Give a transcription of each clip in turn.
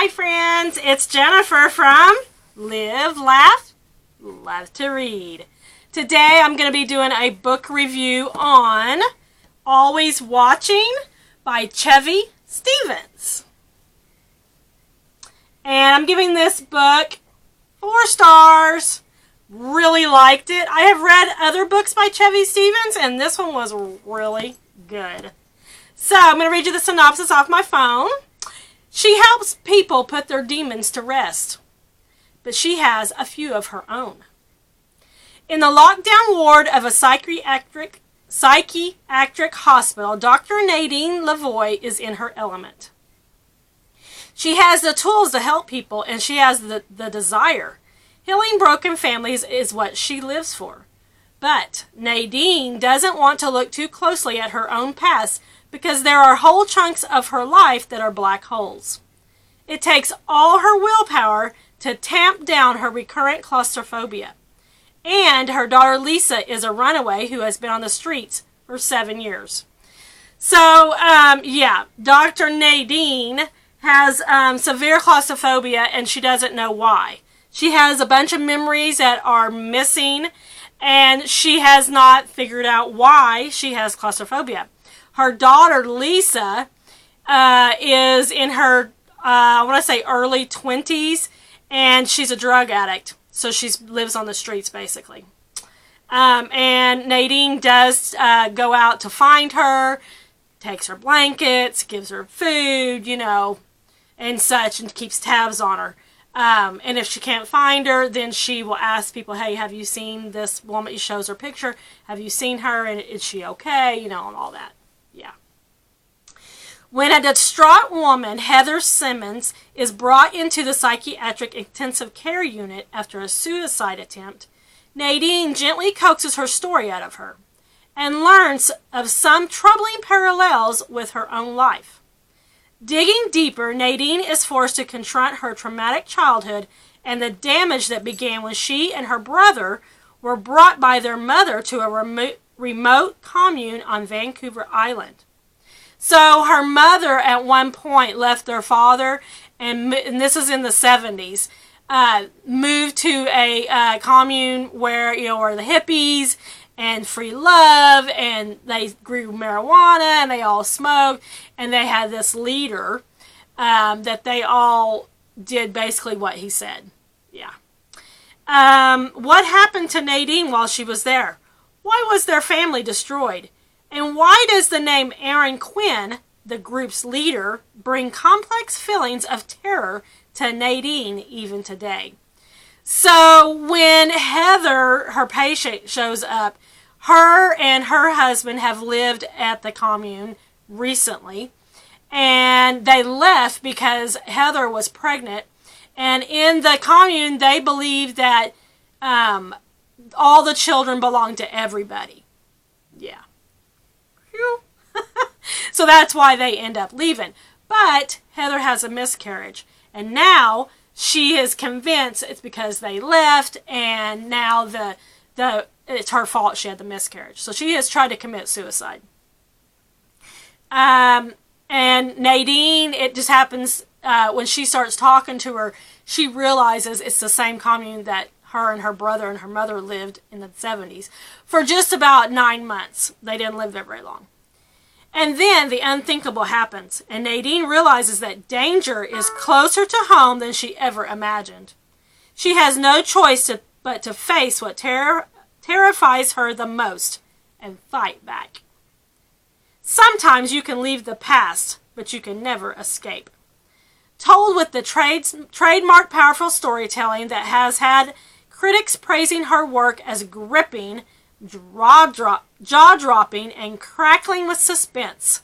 Hi friends, it's Jennifer from Live, Laugh, Love to Read. Today I'm going to be doing a book review on Always Watching by Chevy Stevens. And I'm giving this book 4 stars. Really liked it. I have read other books by Chevy Stevens and this one was really good. So I'm going to read you the synopsis off my phone. She helps people put their demons to rest, but she has a few of her own. In the lockdown ward of a psychiatric hospital, Dr. Nadine Lavoie is in her element. She has the tools to help people, and she has the desire. Healing broken families is what she lives for. But Nadine doesn't want to look too closely at her own past because there are whole chunks of her life that are black holes. It takes all her willpower to tamp down her recurrent claustrophobia. And her daughter Lisa is a runaway who has been on the streets for 7 years. So, Dr. Nadine has severe claustrophobia and she doesn't know why. She has a bunch of memories that are missing and she has not figured out why she has claustrophobia. Her daughter, Lisa, is in her, early 20s, and she's a drug addict. So she lives on the streets, basically. And Nadine does go out to find her, takes her blankets, gives her food, and such, and keeps tabs on her. And if she can't find her, then she will ask people, hey, have you seen this woman? She shows her picture. Have you seen her? And is she okay? And all that. Yeah. When a distraught woman, Heather Simmons, is brought into the psychiatric intensive care unit after a suicide attempt, Nadine gently coaxes her story out of her and learns of some troubling parallels with her own life. Digging deeper, Nadine is forced to confront her traumatic childhood and the damage that began when she and her brother were brought by their mother to a remote commune on Vancouver Island. So her mother at one point left their father, and this is in the 70s, moved to a commune where, were the hippies and free love, and they grew marijuana, and they all smoked, and they had this leader that they all did basically what he said. Yeah. What happened to Nadine while she was there? Why was their family destroyed? And why does the name Aaron Quinn, the group's leader, bring complex feelings of terror to Nadine even today? So when Heather, her patient, shows up, her and her husband have lived at the commune recently, and they left because Heather was pregnant. And in the commune, they believe that all the children belong to everybody. Yeah. So that's why they end up leaving. But Heather has a miscarriage. And now she is convinced it's because they left. And now it's her fault she had the miscarriage. So she has tried to commit suicide. And Nadine, it just happens when she starts talking to her, she realizes it's the same commune that her and her brother and her mother lived in the 70s for just about 9 months. They didn't live there very long. And then the unthinkable happens, and Nadine realizes that danger is closer to home than she ever imagined. She has no choice but to face what terrifies her the most and fight back. Sometimes you can leave the past, but you can never escape. Told with the trademark powerful storytelling that has had critics praising her work as gripping, jaw-dropping, and crackling with suspense.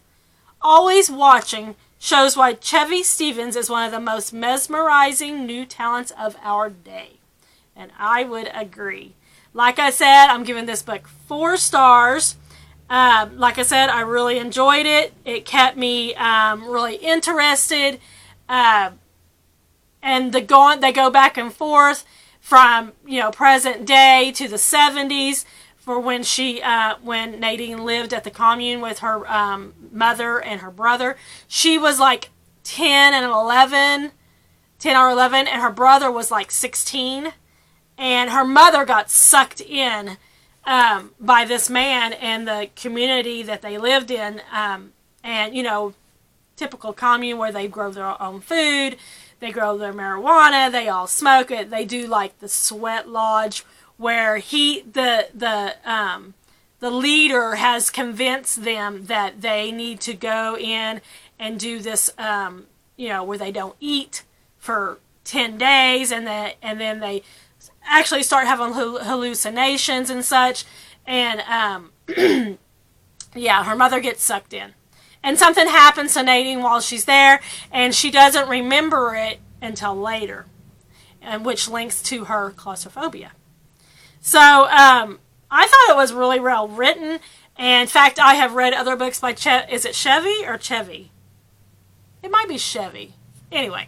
Always Watching shows why Chevy Stevens is one of the most mesmerizing new talents of our day. And I would agree. Like I said, I'm giving this book 4 stars. Like I said, I really enjoyed it. It kept me really interested. And they go back and forth from present day to the 70s for when Nadine lived at the commune with her mother and her brother. She was like 10 and 11 10 or 11, and her brother was like 16. And her mother got sucked in by this man and the community that they lived in. And, you know, typical commune where they grow their own food, they grow their marijuana, they all smoke it. They do like the sweat lodge where the leader has convinced them that they need to go in and do this, you know, where they don't eat for 10 days, and then they actually start having hallucinations and such. And yeah, her mother gets sucked in, and something happens to Nadine while she's there, and she doesn't remember it until later, and which links to her claustrophobia. So I thought it was really well written. And in fact, I have read other books by is it Chevy or Chevy? It might be Chevy. Anyway,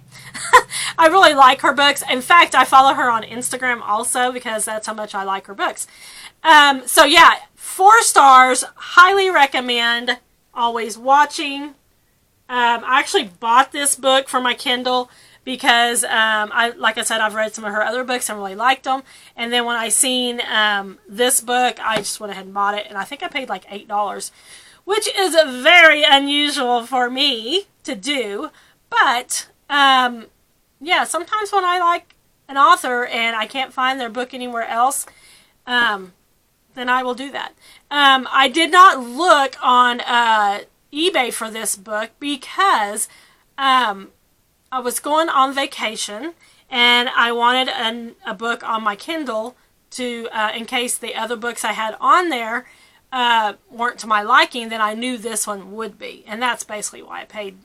I really like her books. In fact, I follow her on Instagram also because that's how much I like her books. So yeah, 4 stars. Highly recommend. Always watching. I actually bought this book for my Kindle because, like I said, I've read some of her other books and really liked them. And then when I seen this book, I just went ahead and bought it. And I think I paid like $8, which is very unusual for me to do. But, yeah, sometimes when I like an author and I can't find their book anywhere else, then I will do that. I did not look on eBay for this book because I was going on vacation and I wanted a book on my Kindle to, in case the other books I had on there weren't to my liking, then I knew this one would be. And that's basically why I paid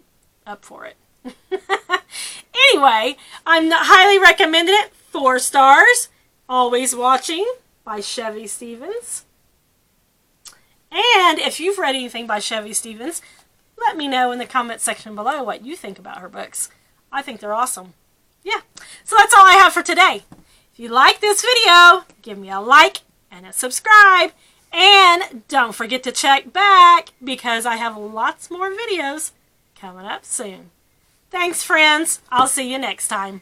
up for it. Anyway, I'm highly recommending it. 4 stars. Always Watching by Chevy Stevens. And if you've read anything by Chevy Stevens, let me know in the comment section below what you think about her books. I think they're awesome. Yeah, so that's all I have for today. If you like this video, give me a like and a subscribe. And don't forget to check back because I have lots more videos coming up soon. Thanks, friends. I'll see you next time.